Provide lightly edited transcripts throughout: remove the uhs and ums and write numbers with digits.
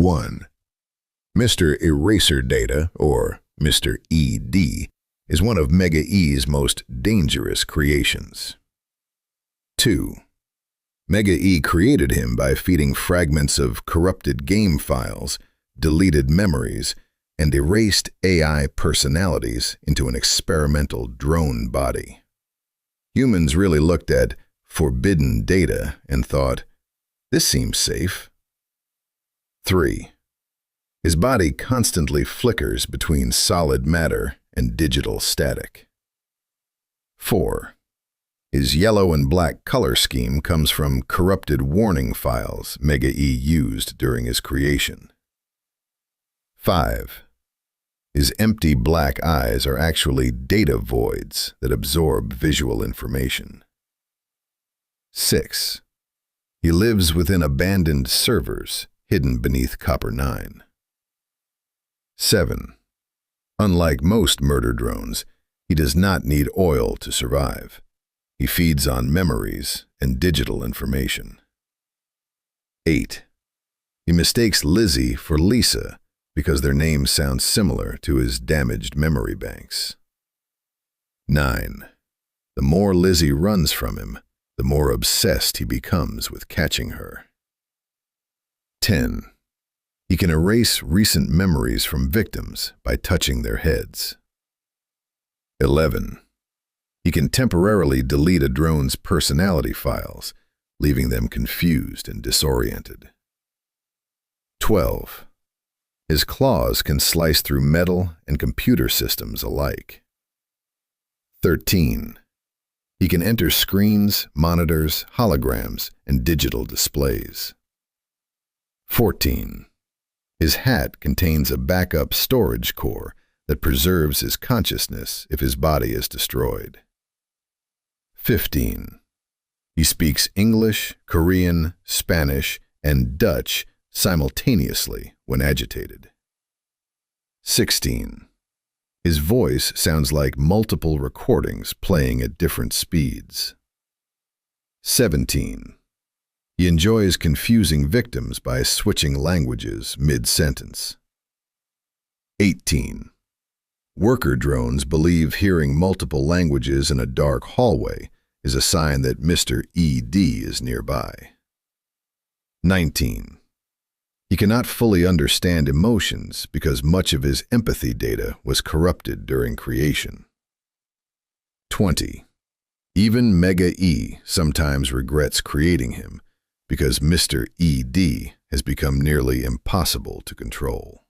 1. Mr. Eraser Data, or Mr. ED, is one of Mega E's most dangerous creations. 2. Mega E created him by feeding fragments of corrupted game files, deleted memories, and erased AI personalities into an experimental drone body. Humans really looked at forbidden data and thought, this seems safe. 3. His body constantly flickers between solid matter and digital static. 4. His yellow and black color scheme comes from corrupted warning files Mega E used during his creation. 5. His empty black eyes are actually data voids that absorb visual information. 6. He lives within abandoned servers hidden beneath Copper-9. 7. Unlike most murder drones, he does not need oil to survive. He feeds on memories and digital information. 8. He mistakes Lizzie for Lisa because their names sound similar to his damaged memory banks. 9. The more Lizzie runs from him, the more obsessed he becomes with catching her. 10. He can erase recent memories from victims by touching their heads. 11. He can temporarily delete a drone's personality files, leaving them confused and disoriented. 12. His claws can slice through metal and computer systems alike. 13. He can enter screens, monitors, holograms, and digital displays. 14. His hat contains a backup storage core that preserves his consciousness if his body is destroyed. 15. He speaks English, Korean, Spanish, and Dutch simultaneously when agitated. 16. His voice sounds like multiple recordings playing at different speeds. 17. He enjoys confusing victims by switching languages mid-sentence. 18. Worker drones believe hearing multiple languages in a dark hallway is a sign that Mr. ED is nearby. 19. He cannot fully understand emotions because much of his empathy data was corrupted during creation. 20. Even Mega E sometimes regrets creating him because Mr. ED has become nearly impossible to control.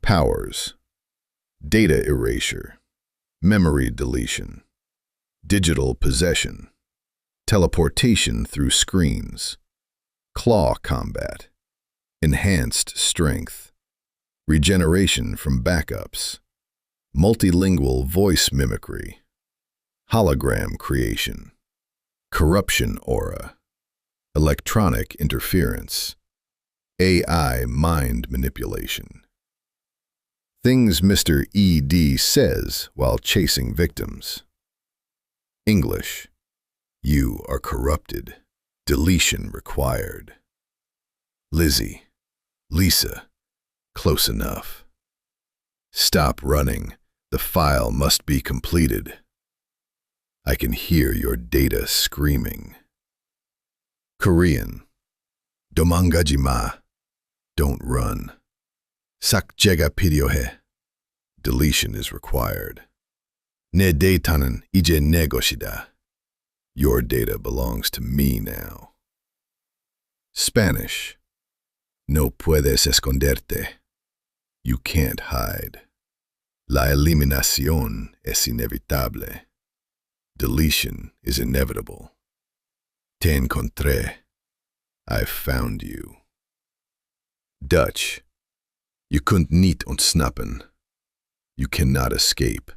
Powers: data erasure, memory deletion, digital possession, teleportation through screens, claw combat, enhanced strength, regeneration from backups, multilingual voice mimicry, hologram creation, corruption aura, electronic interference, AI mind manipulation. Things Mr. ED says while chasing victims. English: you are corrupted. Deletion required. Lizzie: Lisa, close enough. Stop running. The file must be completed. I can hear your data screaming. Korean: domangaji ma. Don't run. Sakjega piryohe. Deletion is required. Ne deitanen ije ne goshida. Your data belongs to me now. Spanish: no puedes esconderte. You can't hide. La eliminación es inevitable. Deletion is inevitable. Te encontré. I found you. Dutch: je kunt niet ontsnappen. You cannot escape.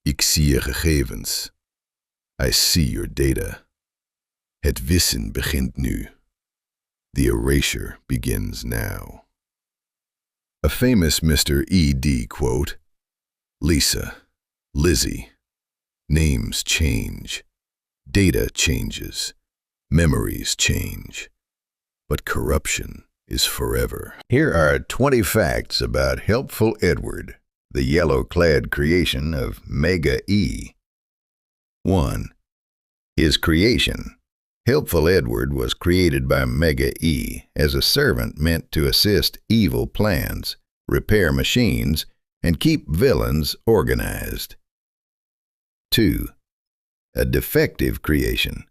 Ik zie je gegevens. I see your data. Het wissen begint nu. The erasure begins now. A famous Mr. ED quote: Lisa, Lizzie, names change, data changes, memories change, but corruption is forever. Here are 20 facts about Helpful Edward, the yellow-clad creation of Mega E. 1. His creation. Helpful Edward was created by Mega E as a servant meant to assist evil plans, repair machines, and keep villains organized. 2. A defective creation.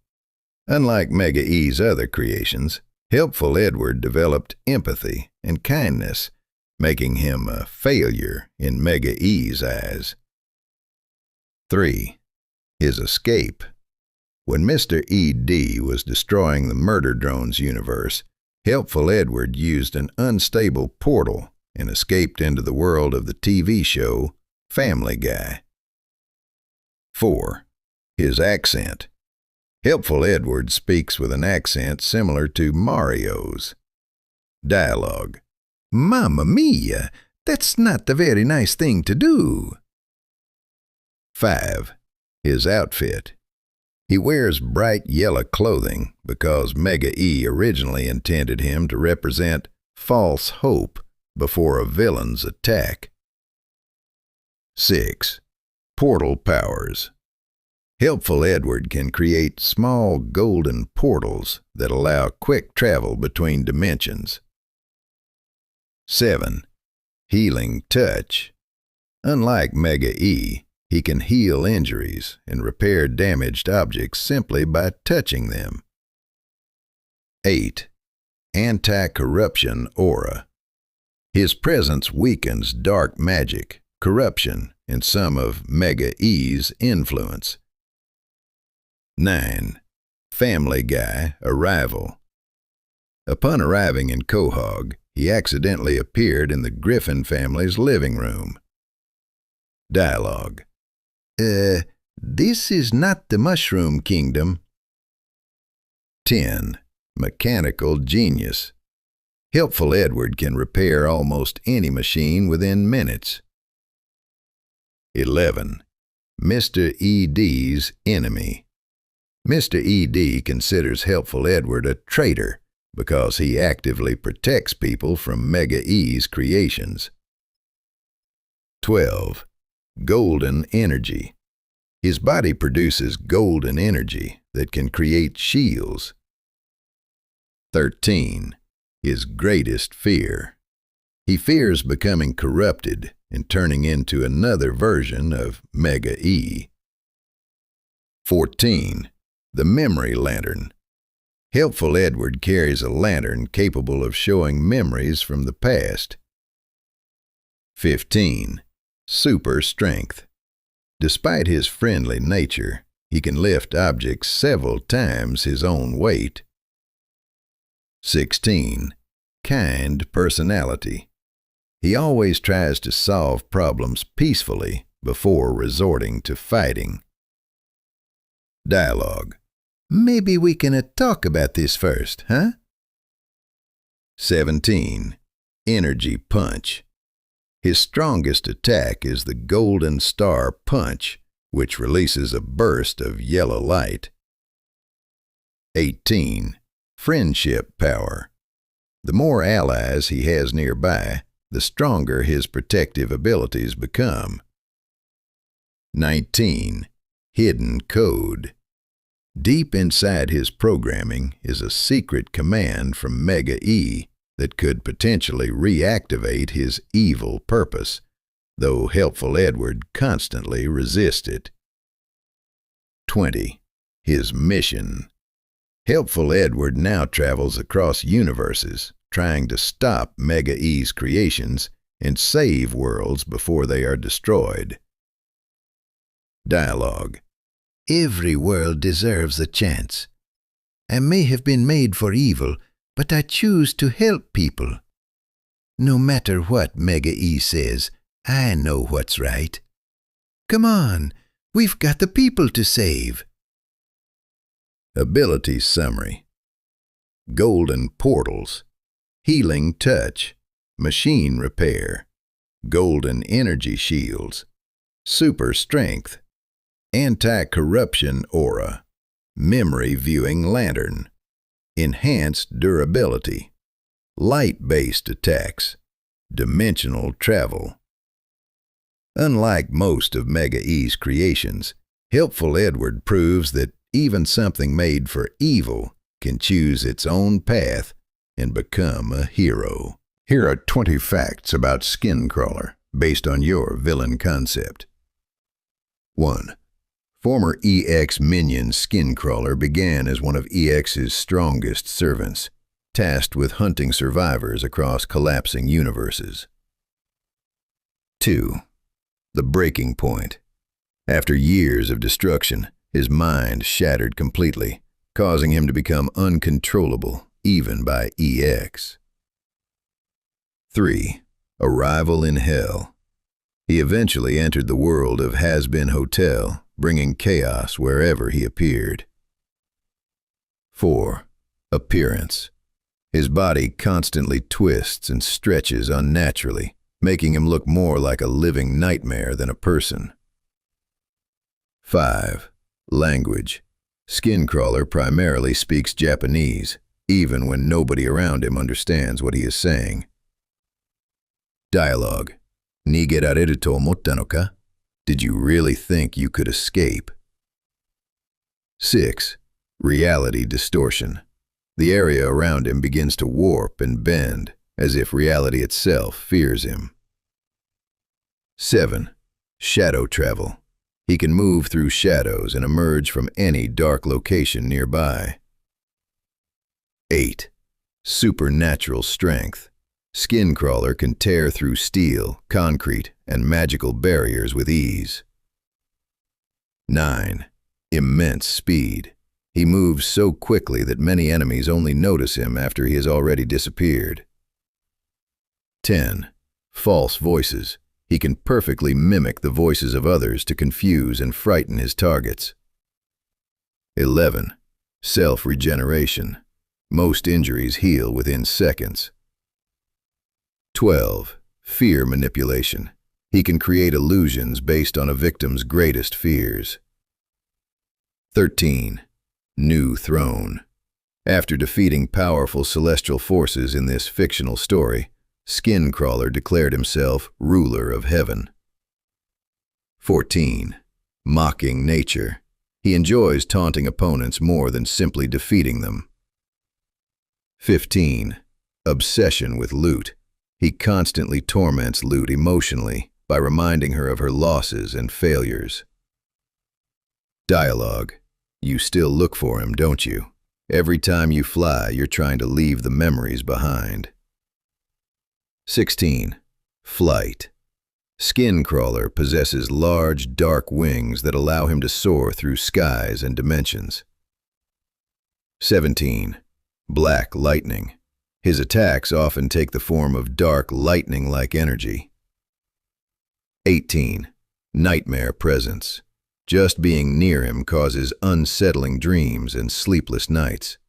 Unlike Mega E's other creations, Helpful Edward developed empathy and kindness, making him a failure in Mega E's eyes. 3. His escape. When Mr. E.D. was destroying the Murder Drones universe, Helpful Edward used an unstable portal and escaped into the world of the TV show Family Guy. 4. His accent. Helpful Edward speaks with an accent similar to Mario's. Dialogue. Mamma mia, that's not a very nice thing to do. 5. His outfit. He wears bright yellow clothing because Mega E originally intended him to represent false hope before a villain's attack. 6. Portal powers. Helpful Edward can create small golden portals that allow quick travel between dimensions. 7. Healing touch. Unlike Mega E, he can heal injuries and repair damaged objects simply by touching them. 8. Anti-corruption aura. His presence weakens dark magic, corruption, and some of Mega E's influence. 9. Family Guy arrival. Upon arriving in Quahog, he accidentally appeared in the Griffin family's living room. Dialogue. This is not the Mushroom Kingdom. 10. Mechanical genius. Helpful Edward can repair almost any machine within minutes. 11. Mr. E.D.'s enemy. Mr. E.D. considers Helpful Edward a traitor because he actively protects people from Mega E's creations. 12. Golden energy. His body produces golden energy that can create shields. 13. His greatest fear. He fears becoming corrupted and turning into another version of Mega E. 14. The memory lantern. Helpful Edward carries a lantern capable of showing memories from the past. 15. Super strength. Despite his friendly nature, he can lift objects several times his own weight. 16. Kind personality. He always tries to solve problems peacefully before resorting to fighting. Dialogue. Maybe we can talk about this first, huh? 17. Energy punch. His strongest attack is the Golden Star Punch, which releases a burst of yellow light. 18. Friendship power. The more allies he has nearby, the stronger his protective abilities become. 19. Hidden code. Deep inside his programming is a secret command from Mega E that could potentially reactivate his evil purpose, though Helpful Edward constantly resists it. 20. His mission. Helpful Edward now travels across universes, trying to stop Mega E's creations and save worlds before they are destroyed. Dialogue. Every world deserves a chance. I may have been made for evil, but I choose to help people. No matter what Mega E says, I know what's right. Come on, we've got the people to save. Ability summary. Golden portals. Healing touch. Machine repair. Golden energy shields. Super strength. Anti-corruption aura. Memory viewing lantern. Enhanced durability. Light-based attacks. Dimensional travel. Unlike most of Mega E's creations, Helpful Edward proves that even something made for evil can choose its own path and become a hero. Here are 20 facts about Skincrawler based on your villain concept. 1. Former EX minion Skincrawler began as one of EX's strongest servants, tasked with hunting survivors across collapsing universes. 2. The breaking point. After years of destruction, his mind shattered completely, causing him to become uncontrollable even by EX. 3. Arrival in Hell. He eventually entered the world of Has-Been Hotel, bringing chaos wherever he appeared. 4. Appearance. His body constantly twists and stretches unnaturally, making him look more like a living nightmare than a person. 5. Language. Skincrawler primarily speaks Japanese, even when nobody around him understands what he is saying. Dialogue. Nigerareru to omotta no ka? Did you really think you could escape? 6. Reality distortion. The area around him begins to warp and bend, as if reality itself fears him. 7. Shadow travel. He can move through shadows and emerge from any dark location nearby. 8. Supernatural strength. Skincrawler can tear through steel, concrete, and magical barriers with ease. 9. Immense speed. He moves so quickly that many enemies only notice him after he has already disappeared. 10. False voices. He can perfectly mimic the voices of others to confuse and frighten his targets. 11. Self-regeneration. Most injuries heal within seconds. 12. Fear manipulation. He can create illusions based on a victim's greatest fears. 13. New Throne. After defeating powerful celestial forces in this fictional story, Skincrawler declared himself ruler of heaven. 14. Mocking nature. He enjoys taunting opponents more than simply defeating them. 15. Obsession with loot. He constantly torments Loot emotionally by reminding her of her losses and failures. Dialogue. You still look for him, don't you? Every time you fly, you're trying to leave the memories behind. 16. Flight. Skincrawler possesses large, dark wings that allow him to soar through skies and dimensions. 17. Black lightning. His attacks often take the form of dark, lightning-like energy. 18. Nightmare presence. Just being near him causes unsettling dreams and sleepless nights.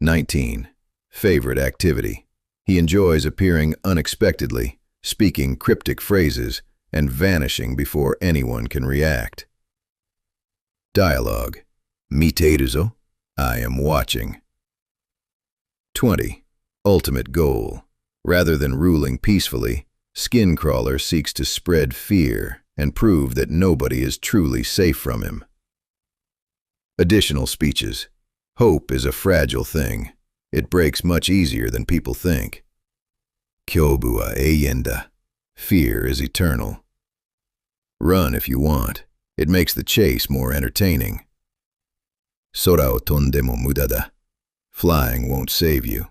19. Favorite activity. He enjoys appearing unexpectedly, speaking cryptic phrases, and vanishing before anyone can react. Dialogue. Miteiru zo? I am watching. 20. Ultimate goal. Rather than ruling peacefully, Skincrawler seeks to spread fear and prove that nobody is truly safe from him. Additional speeches. Hope is a fragile thing. It breaks much easier than people think. Kyobu wa eiyenda. Fear is eternal. Run if you want. It makes the chase more entertaining. Sora o tonde mo muda da. Flying won't save you.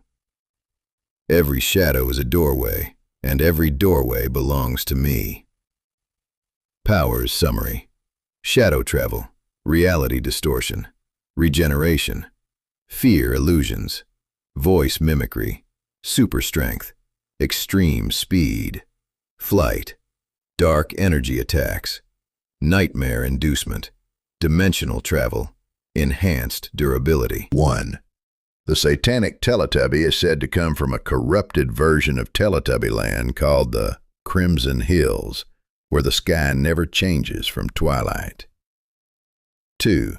Every shadow is a doorway, and every doorway belongs to me. Powers summary. Shadow travel, reality distortion, regeneration, fear illusions, voice mimicry, super strength, extreme speed, flight, dark energy attacks, nightmare inducement, dimensional travel, enhanced durability. 1. The satanic Teletubby is said to come from a corrupted version of Teletubbyland called the Crimson Hills, where the sky never changes from twilight. 2.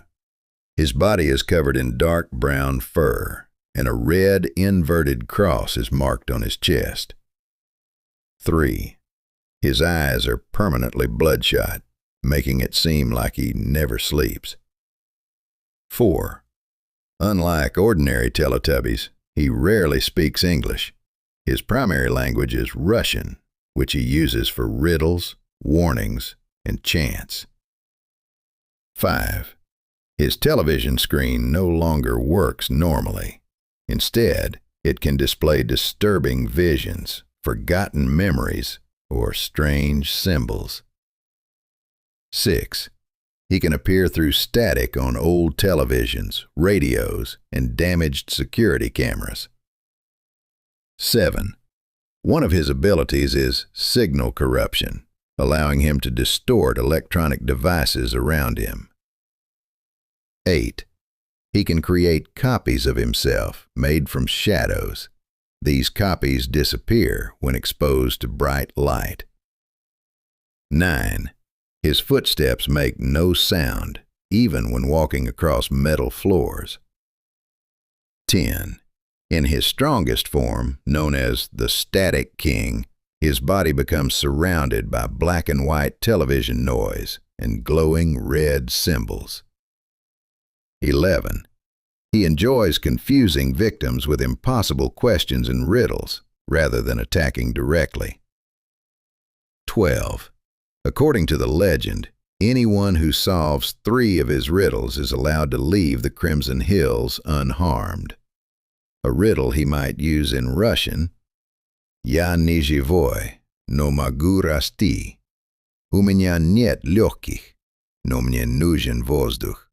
His body is covered in dark brown fur, and a red inverted cross is marked on his chest. 3. His eyes are permanently bloodshot, making it seem like he never sleeps. 4. Unlike ordinary Teletubbies, he rarely speaks English. His primary language is Russian, which he uses for riddles, warnings, and chants. 5. His television screen no longer works normally. Instead, it can display disturbing visions, forgotten memories, or strange symbols. 6. He can appear through static on old televisions, radios, and damaged security cameras. 7. One of his abilities is signal corruption, allowing him to distort electronic devices around him. 8. He can create copies of himself made from shadows. These copies disappear when exposed to bright light. 9. His footsteps make no sound, even when walking across metal floors. 10. In his strongest form, known as the Static King, his body becomes surrounded by black and white television noise and glowing red symbols. 11. He enjoys confusing victims with impossible questions and riddles, rather than attacking directly. 12. According to the legend, anyone who solves 3 of his riddles is allowed to leave the Crimson Hills unharmed. A riddle he might use in Russian: "Я не живой, но могу расти. У меня нет легких, но мне нужен воздух.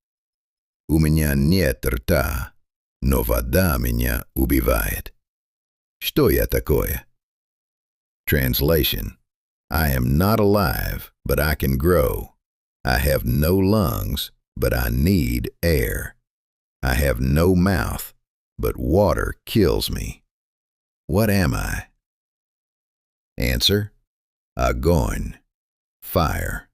У меня нет рта, но вода меня убивает. Что я такое?" Translation: I am not alive, but I can grow. I have no lungs, but I need air. I have no mouth, but water kills me. What am I? Answer: Огонь, fire.